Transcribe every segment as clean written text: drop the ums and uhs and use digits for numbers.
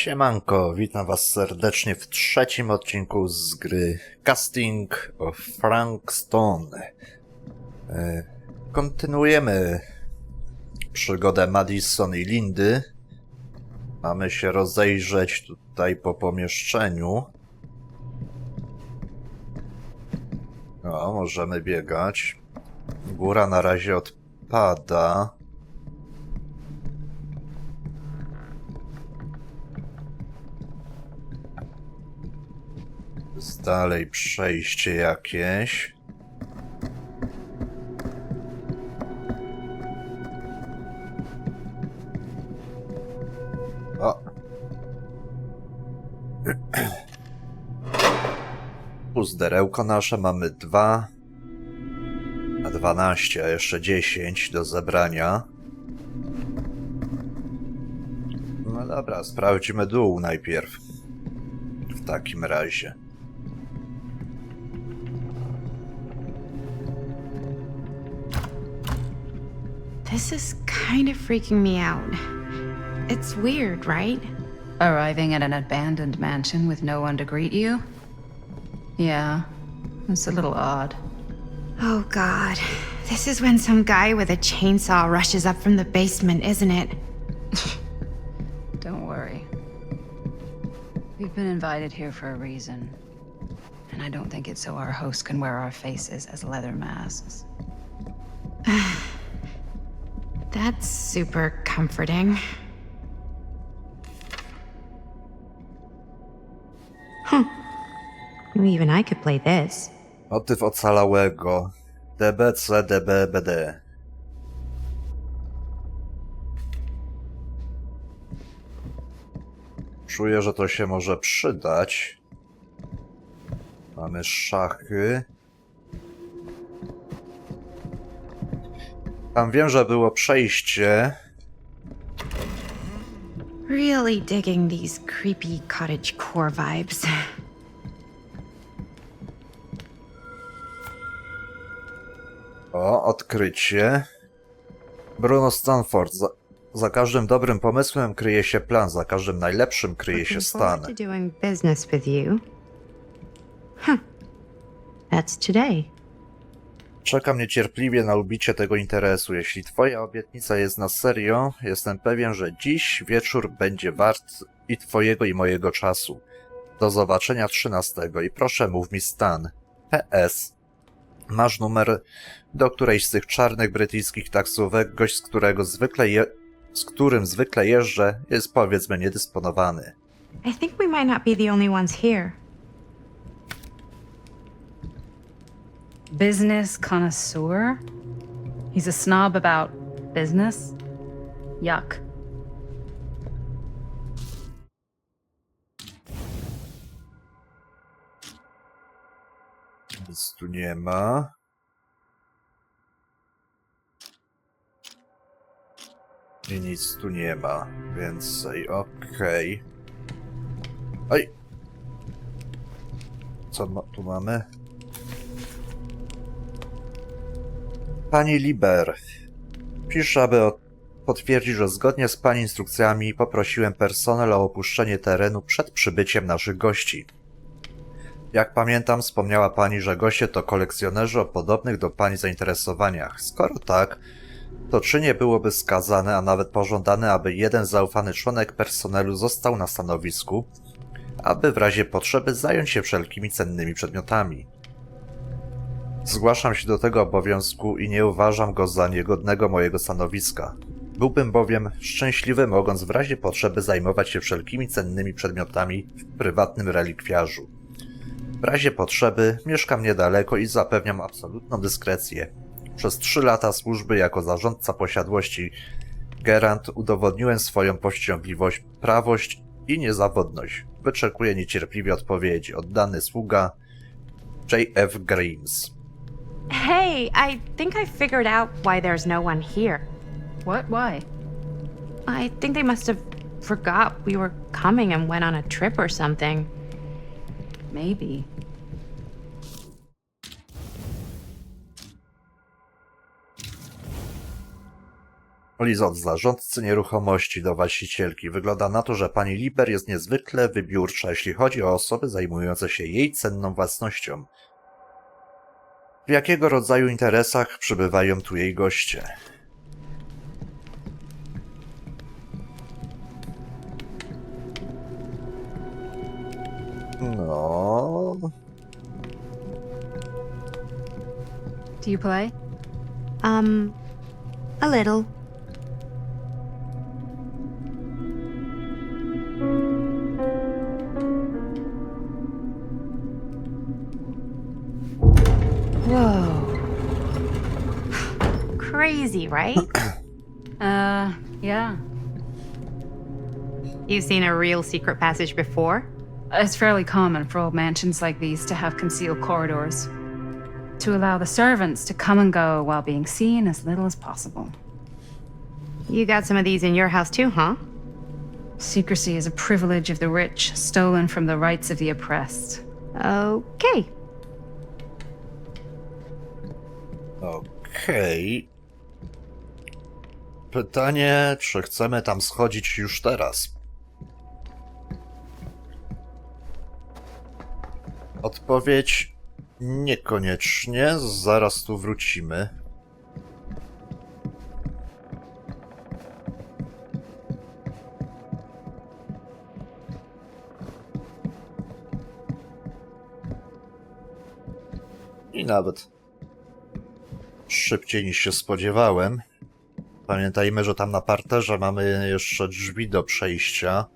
Siemanko, witam was serdecznie w trzecim odcinku z gry Casting of Frankston. Kontynuujemy przygodę Madison i Lindy. Mamy się rozejrzeć tutaj po pomieszczeniu. No, możemy biegać. Góra na razie odpada. Jest dalej przejście jakieś. O! Puzderełko nasze mamy 2 na 12, a jeszcze 10 do zebrania. No dobra, sprawdźmy dół najpierw. W takim razie. This is kind of freaking me out. It's weird, right? Arriving at an abandoned mansion with no one to greet you? Yeah, it's a little odd. Oh god. This is when some guy with a chainsaw rushes up from the basement, isn't it? Don't worry. We've been invited here for a reason. And I don't think it's so our host can wear our faces as leather masks. That's super comforting. Even I could play this. Motyw ocalałego. DBC, DBBD. Czuję, że to się może przydać. Mamy szachy. Tam wiem, że było przejście. Really digging these creepy cottagecore vibes. O, odkrycie. Bruno Stanford. Za każdym dobrym pomysłem kryje się plan, za każdym najlepszym kryje się stan. Looking forward to doing business with you. That's today. Czekam niecierpliwie na ubicie tego interesu. Jeśli twoja obietnica jest na serio, jestem pewien, że dziś wieczór będzie wart i twojego i mojego czasu. Do zobaczenia 13 i proszę mów mi stan. PS. Masz numer do którejś z tych czarnych brytyjskich taksówek, gość z którym zwykle jeżdżę, jest powiedzmy niedysponowany. I think we might not be the only ones here. Business connoisseur? He's a snob about business? Yuck. Nic tu nie ma. I nic tu nie ma. Więcej, okej. Oj! Co tu mamy? Pani Liber. Piszę, aby potwierdzić, że zgodnie z pani instrukcjami poprosiłem personel o opuszczenie terenu przed przybyciem naszych gości. Jak pamiętam, wspomniała pani, że goście to kolekcjonerzy o podobnych do pani zainteresowaniach. Skoro tak, to czy nie byłoby skazane, a nawet pożądane, aby jeden zaufany członek personelu został na stanowisku, aby w razie potrzeby zająć się wszelkimi cennymi przedmiotami? Zgłaszam się do tego obowiązku i nie uważam go za niegodnego mojego stanowiska. Byłbym bowiem szczęśliwy, mogąc w razie potrzeby zajmować się wszelkimi cennymi przedmiotami w prywatnym relikwiarzu. W razie potrzeby mieszkam niedaleko i zapewniam absolutną dyskrecję. Przez 3 lata służby jako zarządca posiadłości Gerant udowodniłem swoją powściągliwość, prawość i niezawodność. Wyczekuję niecierpliwie odpowiedzi. Oddany sługa J.F. Grimes. Hey, I think I figured out why there's no one here. What? Why? I think they must have forgot we were coming and went on a trip or something. Maybe. Liz od zarządcy nieruchomości do właścicielki. Wygląda na to, że pani Liber jest niezwykle wybiórcza, jeśli chodzi o osoby zajmujące się jej cenną własnością. W jakiego rodzaju interesach przybywają tu jej goście? No... Do you play? A little. Whoa. Crazy, right? Yeah. You've seen a real secret passage before? It's fairly common for old mansions like these to have concealed corridors, to allow the servants to come and go while being seen as little as possible. You got some of these in your house too, huh? Secrecy is a privilege of the rich, stolen from the rights of the oppressed. Okay. Okej. Pytanie, czy chcemy tam schodzić już teraz? Odpowiedź niekoniecznie, zaraz tu wrócimy. I nawet szybciej niż się spodziewałem. Pamiętajmy, że tam na parterze mamy jeszcze drzwi do przejścia.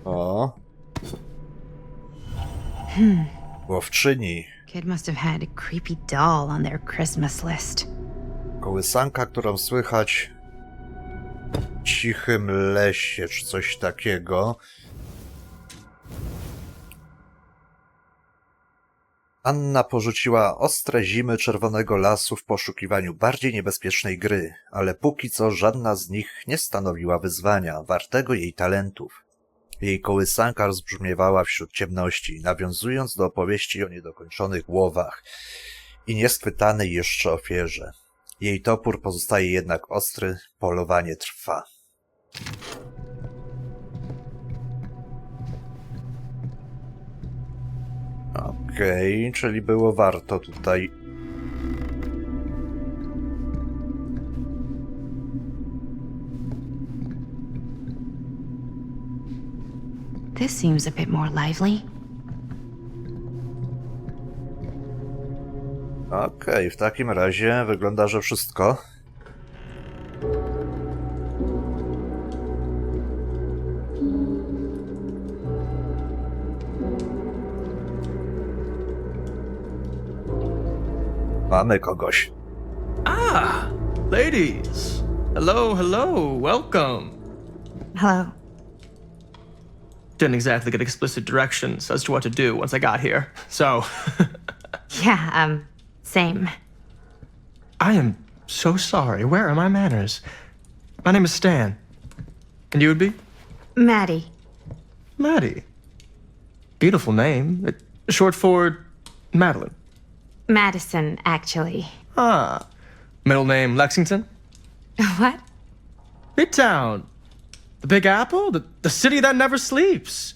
O. Łowczyni. Kid must have had a creepy doll on their Christmas list. Kołysanka, którą słychać w cichym lesie, czy coś takiego. Anna porzuciła ostre zimy czerwonego lasu w poszukiwaniu bardziej niebezpiecznej gry, ale póki co żadna z nich nie stanowiła wyzwania wartego jej talentów. Jej kołysanka rozbrzmiewała wśród ciemności, nawiązując do opowieści o niedokończonych łowach i nieschwytanej jeszcze ofierze. Jej topór pozostaje jednak ostry, polowanie trwa. Okej, czyli było warto tutaj. This seems a bit more lively. Okej, w takim razie wygląda, że wszystko. Mamy kogoś. Ah, ladies. Hello, hello, welcome. Hello. Didn't exactly get explicit directions as to what to do once I got here, so... Yeah, same. I am so sorry. Where are my manners? My name is Stan. And you would be? Maddie. Maddie. Beautiful name. Short for Madeline. Madison, actually. Ah. Middle name Lexington? What? Midtown. The Big Apple? The city that never sleeps.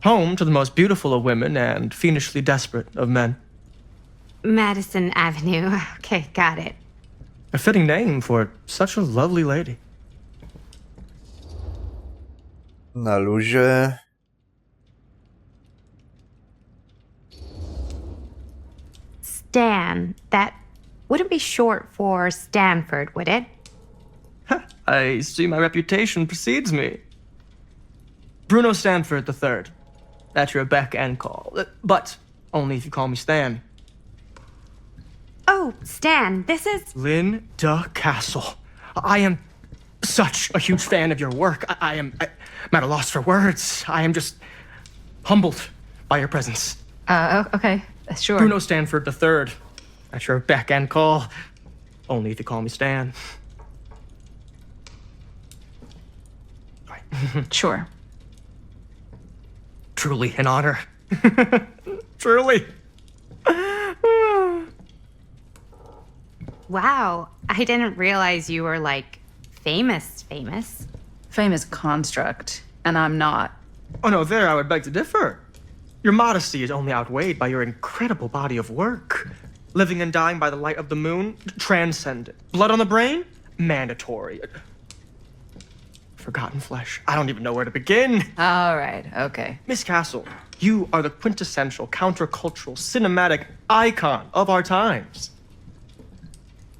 Home to the most beautiful of women and fiendishly desperate of men. Madison Avenue. Okay, got it. A fitting name for such a lovely lady. Na luzie. Stan. That wouldn't be short for Stanford, would it? I see my reputation precedes me. Bruno Stanford III. At your beck and call. But only if you call me Stan. Oh, Stan, this is... Linda Castle. I am such a huge fan of your work. I'm at a loss for words. I am just humbled by your presence. Okay, sure. Bruno Stanford III, at your beck and call. Only if you call me Stan. Sure. Truly an honor. Truly. Wow, I didn't realize you were like famous. Famous construct, and I'm not. Oh no, there I would beg to differ. Your modesty is only outweighed by your incredible body of work. Living and dying by the light of the moon, transcendent. Blood on the brain, mandatory. Forgotten flesh. I don't even know where to begin. All right, okay. Miss Castle, you are the quintessential countercultural cinematic icon of our times.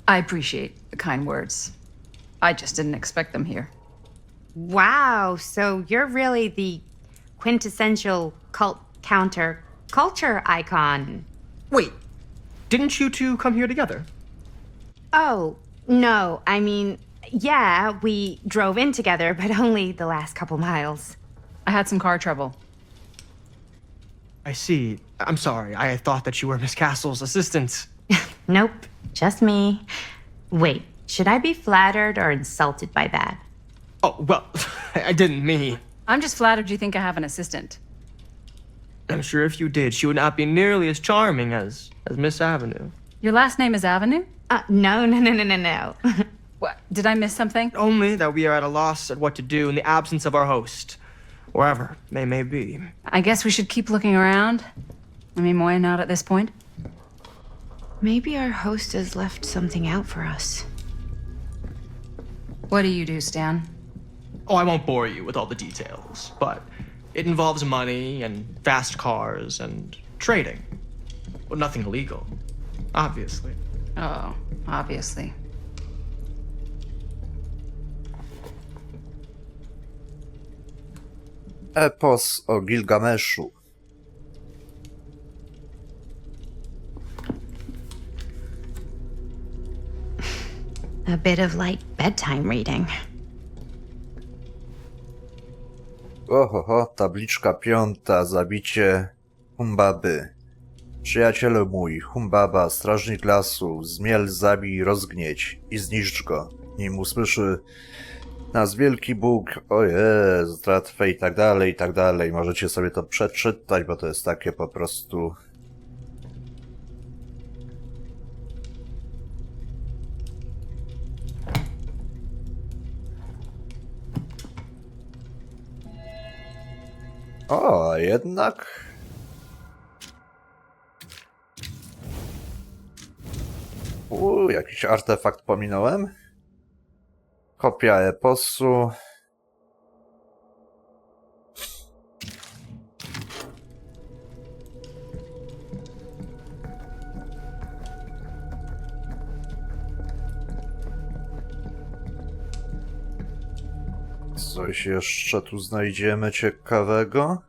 I appreciate the kind words. I just didn't expect them here. Wow, so you're really the quintessential counter-culture icon. Wait, didn't you two come here together? Oh, no, I mean, yeah, we drove in together, but only the last couple miles. I had some car trouble. I see. I'm sorry. I thought that you were Miss Castle's assistant. Nope, just me. Wait, should I be flattered or insulted by that? Oh, well, I didn't mean. I'm just flattered you think I have an assistant. I'm sure if you did, she would not be nearly as charming as Miss Avenue. Your last name is Avenue? No. What? Did I miss something? Only that we are at a loss at what to do in the absence of our host, wherever they may be. I guess we should keep looking around. I mean, why not at this point? Maybe our host has left something out for us. What do you do, Stan? Oh, I won't bore you with all the details, but it involves money and fast cars and trading. But nothing illegal, obviously. Oh, obviously. Epos o Gilgameszu. A bit of light bedtime reading. Ohoho, tabliczka 5. Zabicie Humbaby. Przyjacielu mój, Humbaba, strażnik lasu, zmiel, zabij, rozgnieć i zniszcz go, nim usłyszy nas wielki Bóg, o Jezu, tratwę i tak dalej. Możecie sobie to przeczytać, bo to jest takie po prostu... O, jednak... Jakiś artefakt pominąłem. Kopia eposu. Coś jeszcze tu znajdziemy ciekawego?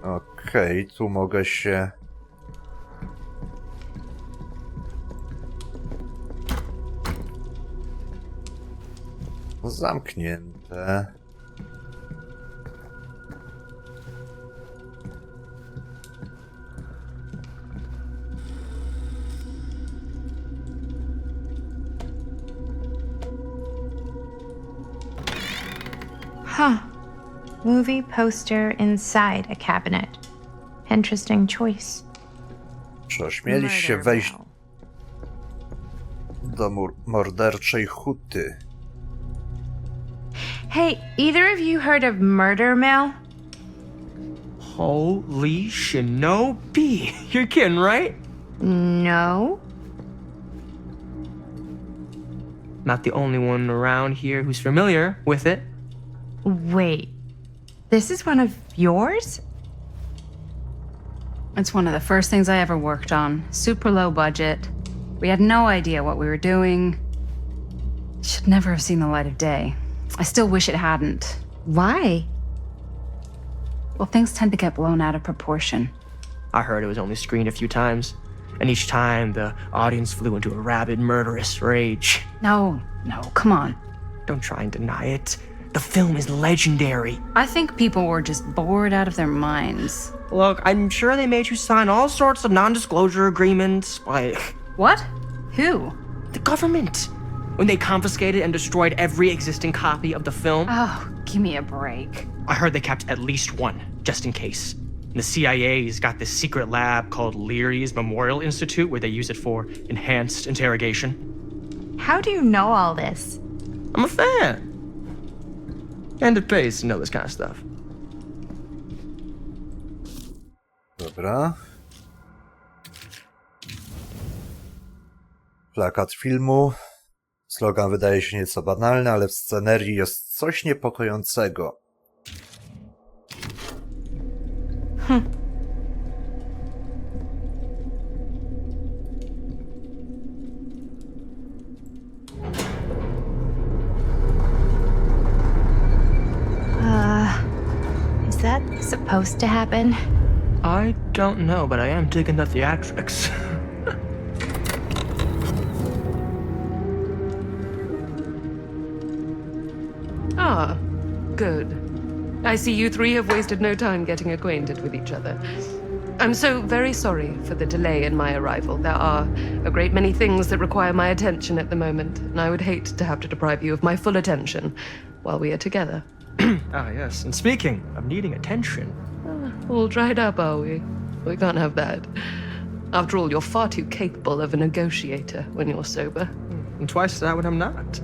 Okej, tu mogę się... Zamknięte. Huh. Movie poster inside a cabinet. Interesting choice. Czy ośmieliś się wejść do morderczej huty? Hey, either of you heard of Murder Mill? Holy shinobi. You're kidding, right? No. Not the only one around here who's familiar with it. Wait, this is one of yours? It's one of the first things I ever worked on. Super low budget. We had no idea what we were doing. Should never have seen the light of day. I still wish it hadn't. Why? Well, things tend to get blown out of proportion. I heard it was only screened a few times, and each time the audience flew into a rabid, murderous rage. No, come on. Don't try and deny it. The film is legendary. I think people were just bored out of their minds. Look, I'm sure they made you sign all sorts of non-disclosure agreements, like What? Who? the government. When they confiscated and destroyed every existing copy of the film, Oh, give me a break. I heard they kept at least one, just in case. The CIA's got this secret lab called Leary's Memorial Institute where they use it for enhanced interrogation. How do you know all this? I'm a fan. And it pays to know this kind of stuff. Dobra. Plakat filmu. Slogan wydaje się nieco banalny, ale w scenerii jest coś niepokojącego. Is that supposed to happen? I don't know, but I am digging the theatrics. Ah, good. I see you three have wasted no time getting acquainted with each other. I'm so very sorry for the delay in my arrival. There are a great many things that require my attention at the moment, and I would hate to have to deprive you of my full attention while we are together. Ah, yes. And speaking of needing attention, All dried up, are we? We can't have that. After all, you're far too capable of a negotiator when you're sober. and twice that when I'm not.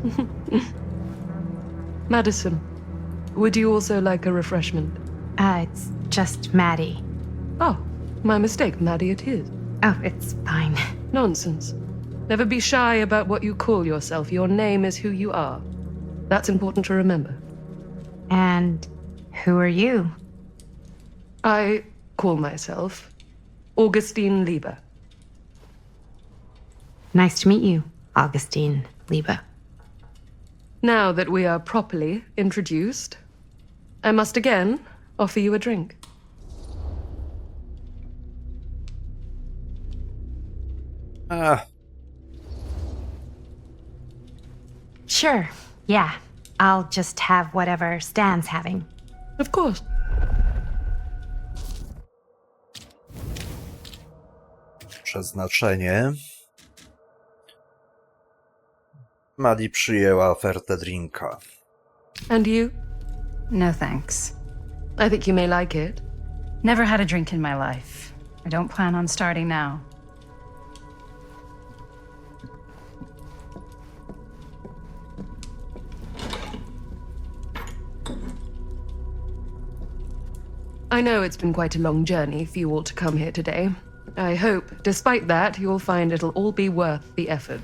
Madison, would you also like a refreshment? It's just Maddie. Oh, my mistake, Maddie it is. Oh, it's fine. Nonsense. Never be shy about what you call yourself. Your name is who you are. That's important to remember. And who are you? I call myself Augustine Lieber. Nice to meet you, Augustine Lieber. Now that we are properly introduced, I must again offer you a drink. Ah, Sure, yeah. I'll just have whatever Stan's having. Of course. przeznaczenie. Maddie przyjęła ofertę drinka. And you? No thanks. I think you may like it. Never had a drink in my life. I don't plan on starting now. I know it's been quite a long journey for you all to come here today. I hope, despite that, you'll find it'll all be worth the effort.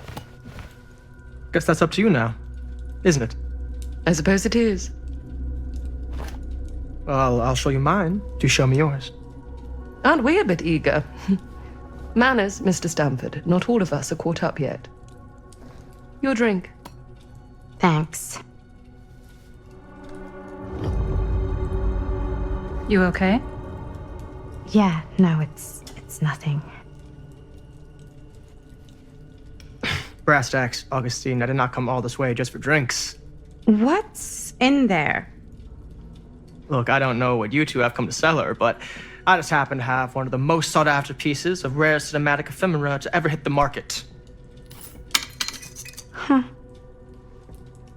Guess that's up to you now, isn't it? I suppose it is. Well, I'll show you mine. Do show me yours. Aren't we a bit eager? Manners, Mr. Stamford. Not all of us are caught up yet. Your drink. Thanks. You okay? Yeah, no, it's nothing. Brass tacks, Augustine. I did not come all this way just for drinks. What's in there? Look, I don't know what you two have come to sell her, but I just happen to have one of the most sought-after pieces of rare cinematic ephemera to ever hit the market. Huh.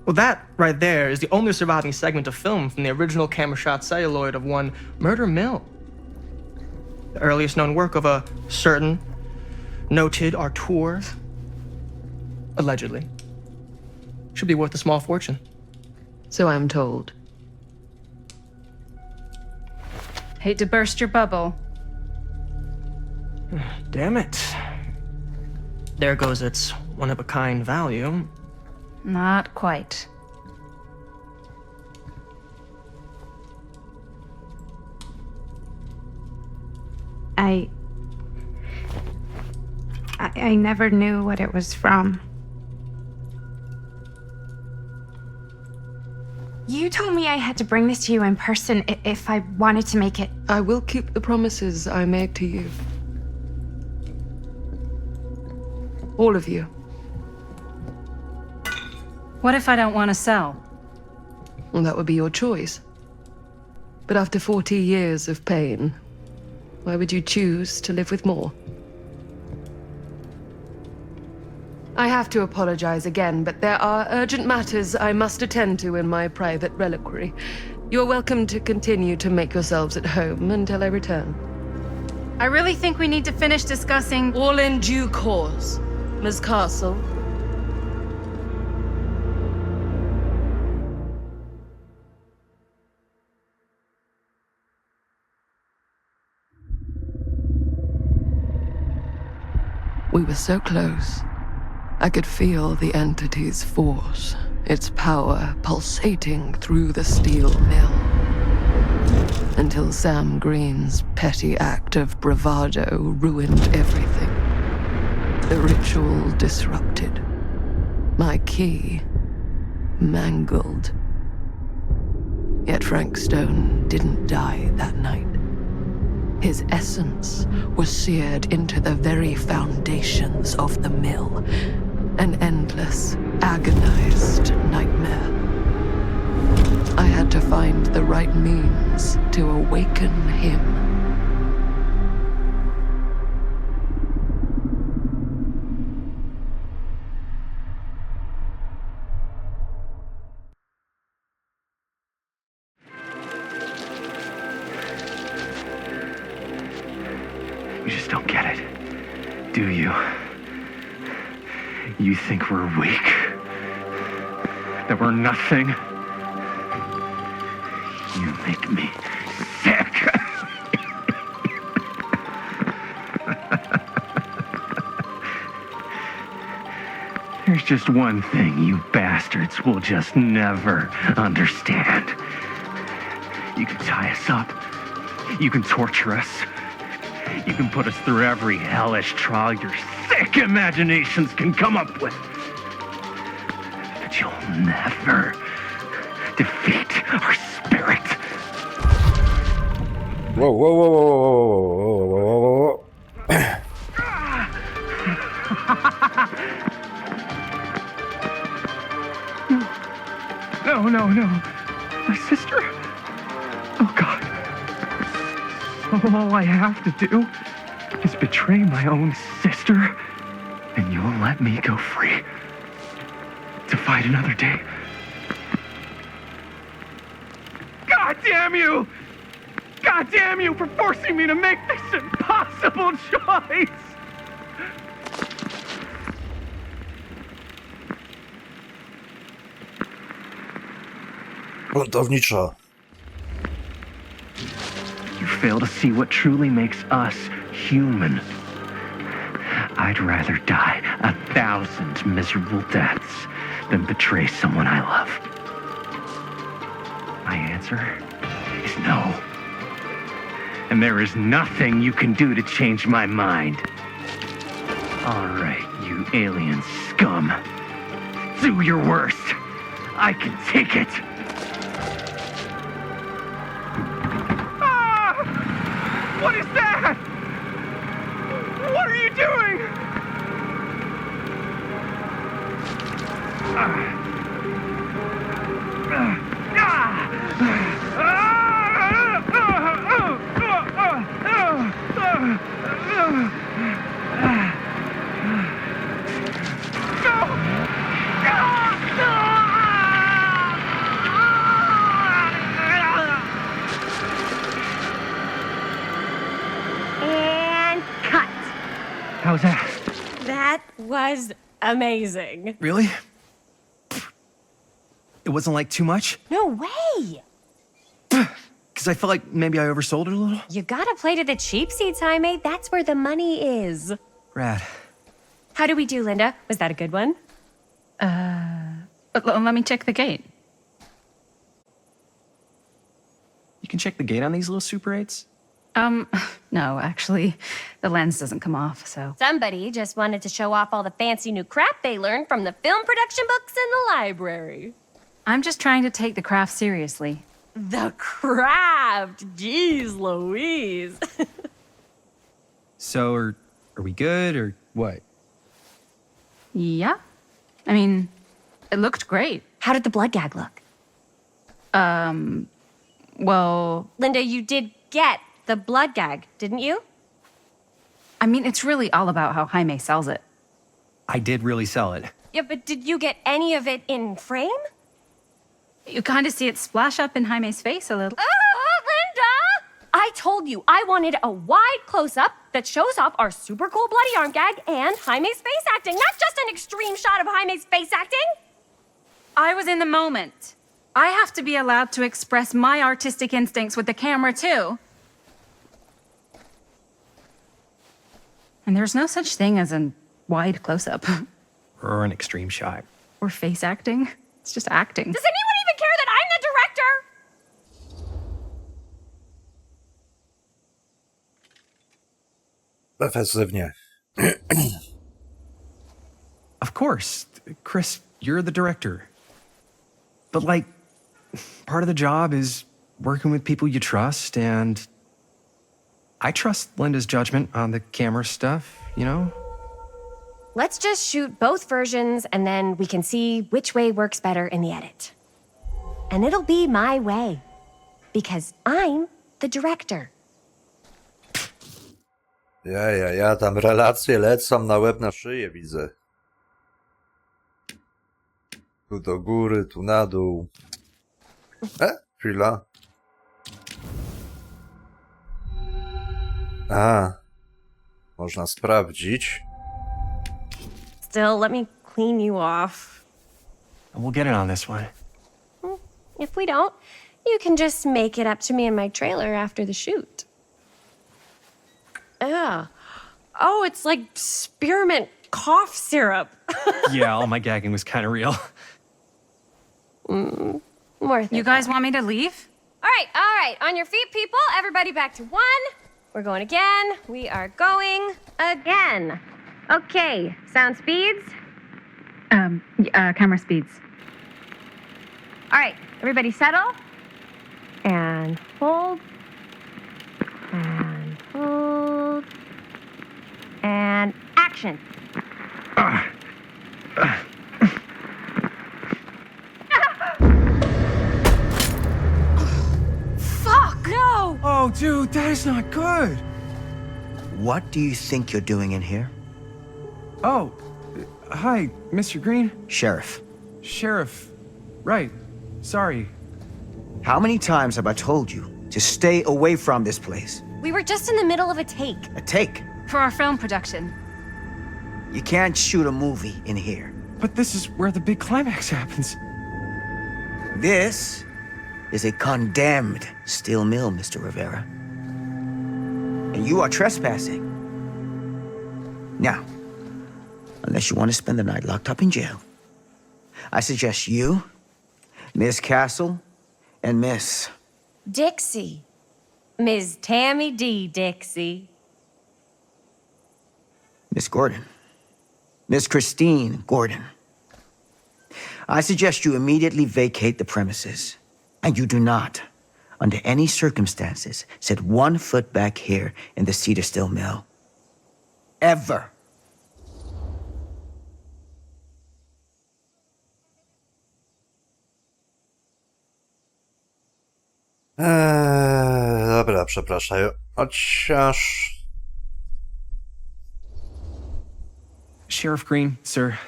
Well, that right there is the only surviving segment of film from the original camera shot celluloid of one Murder Mill. The earliest known work of a certain noted auteur, allegedly. Should be worth a small fortune. So I'm told. Hate to burst your bubble. Damn it. There goes its one-of-a-kind value. Not quite. I never knew what it was from. You told me I had to bring this to you in person if I wanted to make it. I will keep the promises I made to you. All of you. What if I don't want to sell? Well, that would be your choice. But after 40 years of pain, why would you choose to live with more? I have to apologize again, but there are urgent matters I must attend to in my private reliquary. You're welcome to continue to make yourselves at home until I return. I really think we need to finish discussing. All in due course, Ms. Castle. We were so close. I could feel the entity's force, its power pulsating through the steel mill. Until Sam Green's petty act of bravado ruined everything. The ritual disrupted. My key mangled. Yet Frank Stone didn't die that night. His essence was seared into the very foundations of the mill. An endless, agonized nightmare. I had to find the right means to awaken him. You just don't get it, do you? You think we're weak? That we're nothing? You make me sick. There's just one thing you bastards will just never understand. You can tie us up. You can torture us. You can put us through every hellish trial your sick imaginations can come up with. But you'll never defeat our spirit. Whoa, whoa, whoa, whoa, whoa, whoa, whoa, whoa, whoa. No. My sister? Oh, God. All I have to do is betray my own sister, and you'll let me go free to fight another day. God damn you! God damn you for forcing me to make this impossible choice! Buntowniczo. You fail to see what truly makes us human. I'd rather die 1,000 miserable deaths than betray someone I love. My answer is no. And there is nothing you can do to change my mind. All right, you alien scum. Do your worst. I can take it. What is that? What are you doing? How's that? That was amazing. Really? It wasn't like too much? No way! Because I felt like maybe I oversold it a little. You gotta play to the cheap seats, Jaime. That's where the money is. Rad. How do we do, Linda? Was that a good one? Let me check the gate. You can check the gate on these little Super 8s? No, actually, the lens doesn't come off, so. Somebody just wanted to show off all the fancy new crap they learned from the film production books in the library. I'm just trying to take the craft seriously. The craft! Jeez Louise. So, are we good, or what? Yeah? I mean, it looked great. How did the blood gag look? Well, Linda, you did get the blood gag, didn't you? I mean, it's really all about how Jaime sells it. I did really sell it. Yeah, but did you get any of it in frame? You kind of see it splash up in Jaime's face a little. Linda! I told you I wanted a wide close-up that shows off our super cool bloody arm gag and Jaime's face acting, not just an extreme shot of Jaime's face acting. I was in the moment. I have to be allowed to express my artistic instincts with the camera, too. And there's no such thing as a wide close-up. Or an extreme shot. Or face acting. It's just acting. Does anyone even care that I'm the director? Efektywnie. Of course. Chris, you're the director. But, like, part of the job is working with people you trust, and I trust Linda's judgment on the camera stuff, you know? Let's just shoot both versions and then we can see which way works better in the edit. And it'll be my way. Because I'm the director. Ja, tam relacje lecą na łeb, na szyję, widzę. Tu do góry, tu na dół. Chwila. Można sprawdzić. Still, let me clean you off. We'll get it on this one. If we don't, you can just make it up to me in my trailer after the shoot. Yeah. Oh, it's like spearmint cough syrup. Yeah, all my gagging was kind of real. More You guys want me to leave? All right. On your feet, people. Everybody back to one. We're going again. We are going again. Okay, sound speeds. Camera speeds. All right, everybody settle. And hold. And hold. And action. Fuck! No! Oh, dude, that is not good. What do you think you're doing in here? Oh, hi, Mr. Green. Sheriff, Sheriff. Right. Sorry. how many times have I told you to stay away from this place? We were just in the middle of a take. A take. For our film production. You can't shoot a movie in here. But this is where the big climax happens. This is a condemned steel mill, Mr. Rivera. And you are trespassing. Now, unless you want to spend the night locked up in jail, I suggest you, Miss Castle, and Miss... Dixie. Ms. Tammy D. Dixie. Miss Gordon. Miss Christine Gordon. I suggest you immediately vacate the premises. And you do not, under any circumstances, set 1 foot back here in the Cedar Steel Mill. Ever. Dobra, przepraszam. Chociaż... Sheriff Green, sir,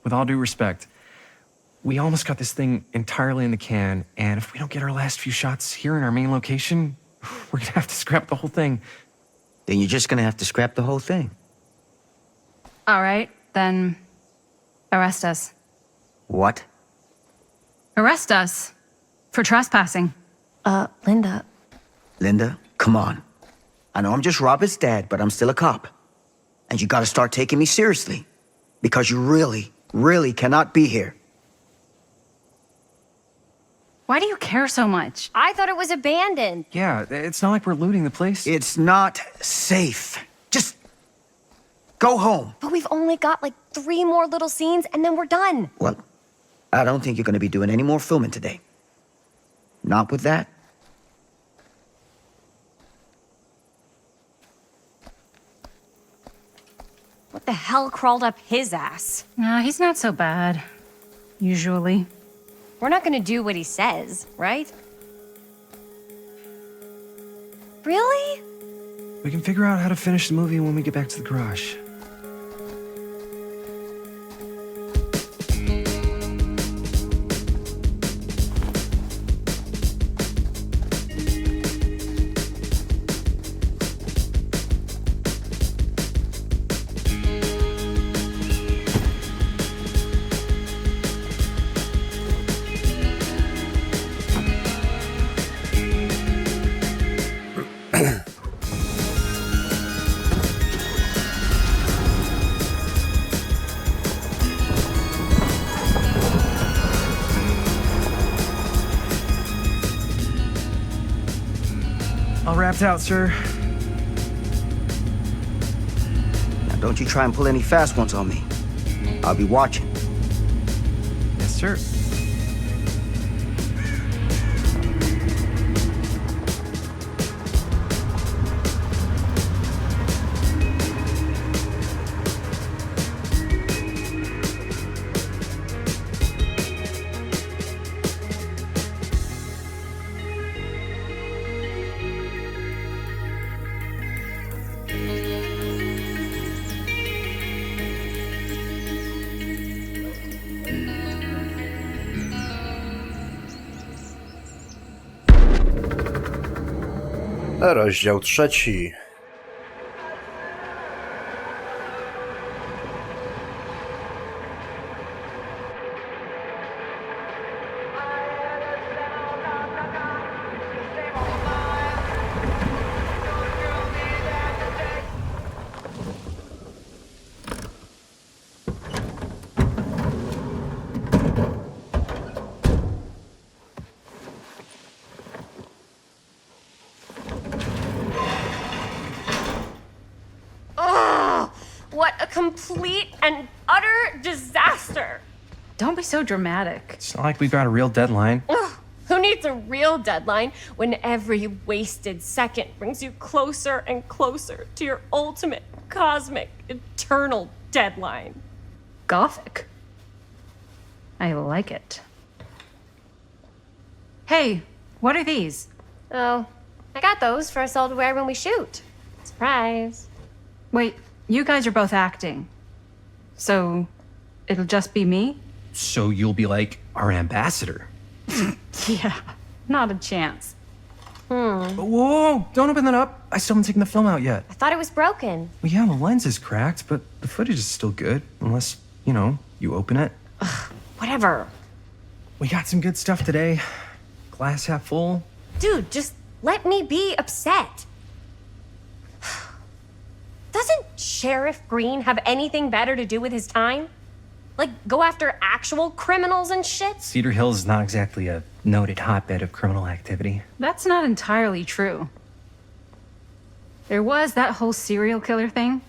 with all due respect, we almost got this thing entirely in the can, and if we don't get our last few shots here in our main location, we're gonna have to scrap the whole thing. Then you're just gonna have to scrap the whole thing. All right, then arrest us. What? Arrest us for trespassing. Linda. Linda, come on. I know I'm just Robert's dad, but I'm still a cop. And you gotta start taking me seriously. Because you really, really cannot be here. Why do you care so much? I thought it was abandoned. Yeah, it's not like we're looting the place. It's not safe. Just go home. But we've only got like 3 more little scenes and then we're done. Well, I don't think you're gonna be doing any more filming today. Not with that. What the hell crawled up his ass? Nah, he's not so bad. Usually. We're not gonna do what he says, right? Really? We can figure out how to finish the movie when we get back to the garage. All wrapped out, sir. Now, don't you try and pull any fast ones on me. I'll be watching. Yes, sir. Rozdział 3. What a complete and utter disaster! Don't be so dramatic. It's not like we've got a real deadline. Ugh, who needs a real deadline when every wasted second brings you closer and closer to your ultimate, cosmic, eternal deadline? Gothic. I like it. Hey, what are these? Oh, I got those for us all to wear when we shoot. Surprise. Wait, you guys are both acting. So, it'll just be me? So you'll be like our ambassador. Yeah, not a chance. Whoa, don't open that up. I still haven't taken the film out yet. I thought it was broken. Well, yeah, the lens is cracked, but the footage is still good. Unless, you open it. Whatever. We got some good stuff today. Glass half full. Dude, just let me be upset. Doesn't Sheriff Green have anything better to do with his time? Like, go after actual criminals and shit? Cedar Hills is not exactly a noted hotbed of criminal activity. That's not entirely true. There was that whole serial killer thing.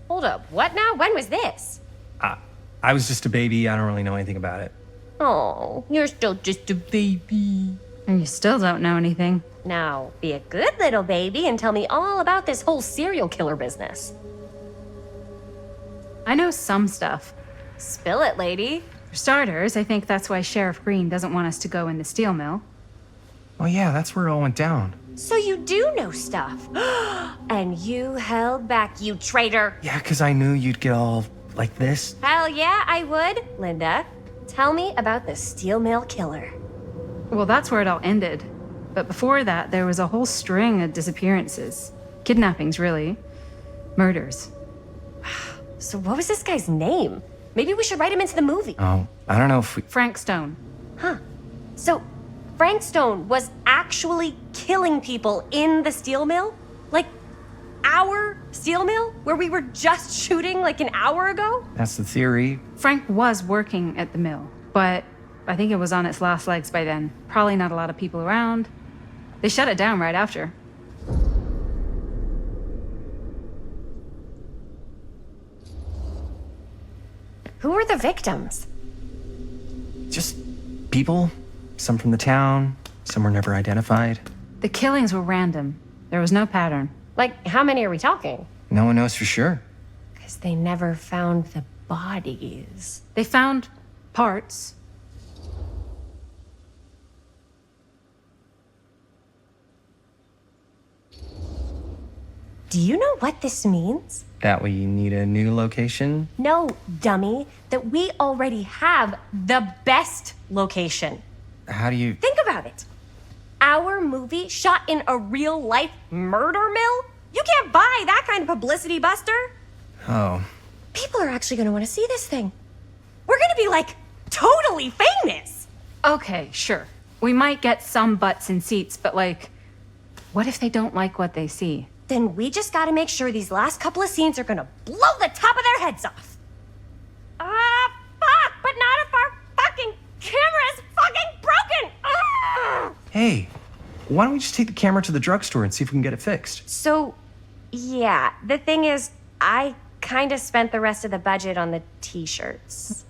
Hold up, what now? When was this? I was just a baby. I don't really know anything about it. Oh, you're still just a baby. And you still don't know anything. Now, be a good little baby and tell me all about this whole serial killer business. I know some stuff. Spill it, lady. For starters, I think that's why Sheriff Green doesn't want us to go in the steel mill. Oh yeah, that's where it all went down. So you do know stuff. And you held back, you traitor. Yeah, because I knew you'd get all like this. Hell yeah, I would. Linda, tell me about the steel mill killer. Well, that's where it all ended. But before that, there was a whole string of disappearances. Kidnappings, really. Murders. So what was this guy's name? Maybe we should write him into the movie. Oh, I don't know if we... Frank Stone. So Frank Stone was actually killing people in the steel mill? Like, our steel mill? Where we were just shooting like an hour ago? That's the theory. Frank was working at the mill, but I think it was on its last legs by then. Probably not a lot of people around. They shut it down right after. Who were the victims? Just people. Some from the town. Some were never identified. The killings were random. There was no pattern. Like, how many are we talking? No one knows for sure. Because they never found the bodies. They found parts. Do you know what this means? That we need a new location? No, dummy. That we already have the best location. How do you... Think about it. Our movie shot in a real-life murder mill? You can't buy that kind of publicity, Buster. Oh. People are actually gonna want to see this thing. We're gonna be, like, totally famous. Okay, sure. We might get some butts in seats, but like, what if they don't like what they see? Then we just gotta make sure these last couple of scenes are gonna blow the top of their heads off. Fuck, but not if our fucking camera is fucking broken! Ugh. Hey, why don't we just take the camera to the drugstore and see if we can get it fixed? So, yeah, the thing is, I kinda spent the rest of the budget on the t-shirts.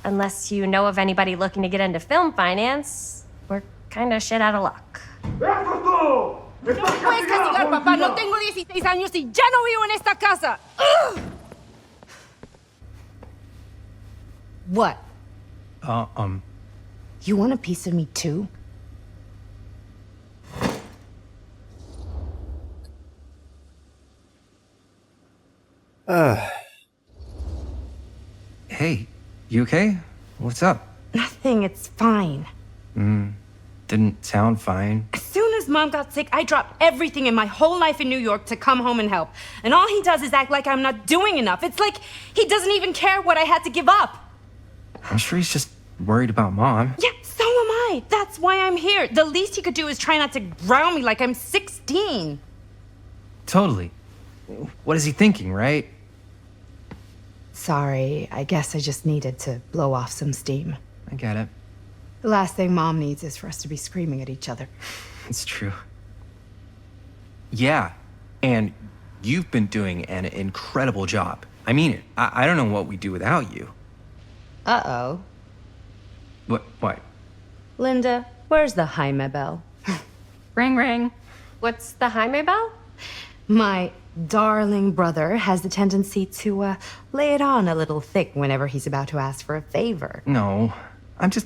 Unless you know of anybody looking to get into film finance, we're kinda shit out of luck. No puedes castigar, papá. No tengo 16 años y ya no vivo en esta casa. Ugh. What? You want a piece of me too? Hey, you okay? What's up? Nothing, it's fine. Didn't sound fine. As soon as Mom got sick, I dropped everything in my whole life in New York to come home and help. And all he does is act like I'm not doing enough. It's like he doesn't even care what I had to give up. I'm sure he's just worried about Mom. Yeah, so am I. That's why I'm here. The least he could do is try not to ground me like I'm 16. Totally. What is he thinking, right? Sorry, I guess I just needed to blow off some steam. I get it. The last thing Mom needs is for us to be screaming at each other. It's true. Yeah, and you've been doing an incredible job. I mean it. I don't know what we'd do without you. Uh-oh. What? Linda, where's the Jaime bell? Ring, ring. What's the Jaime bell? My darling brother has the tendency to lay it on a little thick whenever he's about to ask for a favor. No, I'm just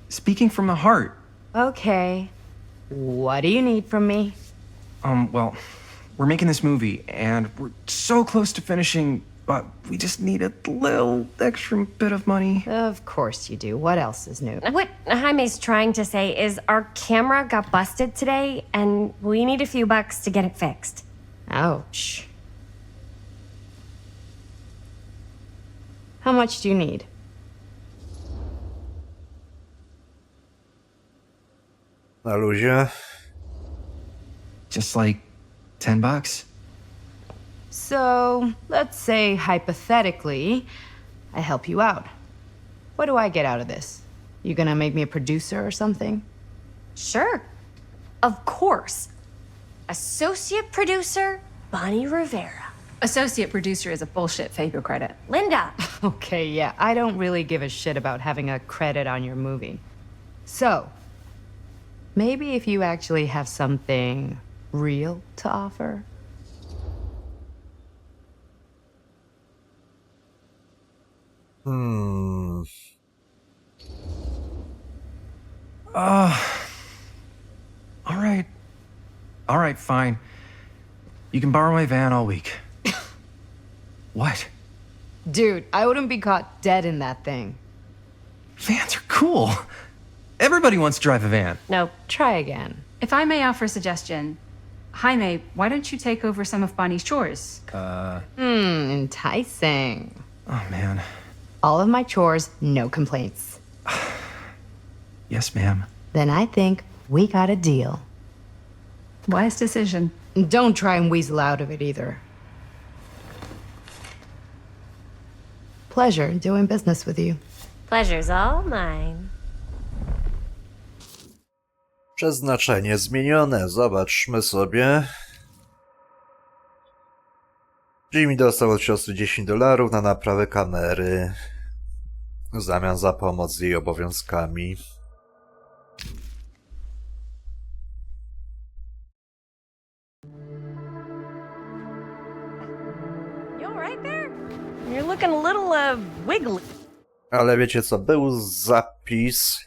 speaking from the heart. Okay. What do you need from me? Well, we're making this movie, and we're so close to finishing, but we just need a little extra bit of money. Of course you do. What else is new? What Jaime's trying to say is our camera got busted today, and we need a few bucks to get it fixed. Ouch. How much do you need? Na luzie. Just like $10. So, let's say hypothetically, I help you out. What do I get out of this? You gonna make me a producer or something? Sure. Of course. Associate producer, Bonnie Rivera. Associate producer is a bullshit favor credit. Linda. Okay, yeah, I don't really give a shit about having a credit on your movie. So, maybe if you actually have something real to offer? All right, fine. You can borrow my van all week. What? Dude, I wouldn't be caught dead in that thing. Vans are cool. Everybody wants to drive a van. No. Try again. If I may offer a suggestion, Jaime, why don't you take over some of Bonnie's chores? Enticing. Oh, man. All of my chores, no complaints. Yes, ma'am. Then I think we got a deal. Wise decision. Don't try and weasel out of it either. Pleasure doing business with you. Pleasure's all mine. Przeznaczenie zmienione. Zobaczmy sobie. Jimmy dostał od siostry $10 na naprawę kamery w zamian za pomoc z jej obowiązkami. You all right there? You're looking a little, wiggly. Ale wiecie co, był zapis,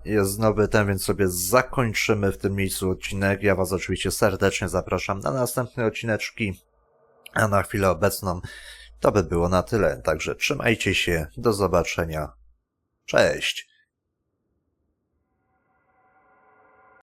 jest nowy ten, więc sobie zakończymy w tym miejscu odcinek. Ja was oczywiście serdecznie zapraszam na następne odcineczki. A na chwilę obecną to by było na tyle, także trzymajcie się, do zobaczenia. Cześć!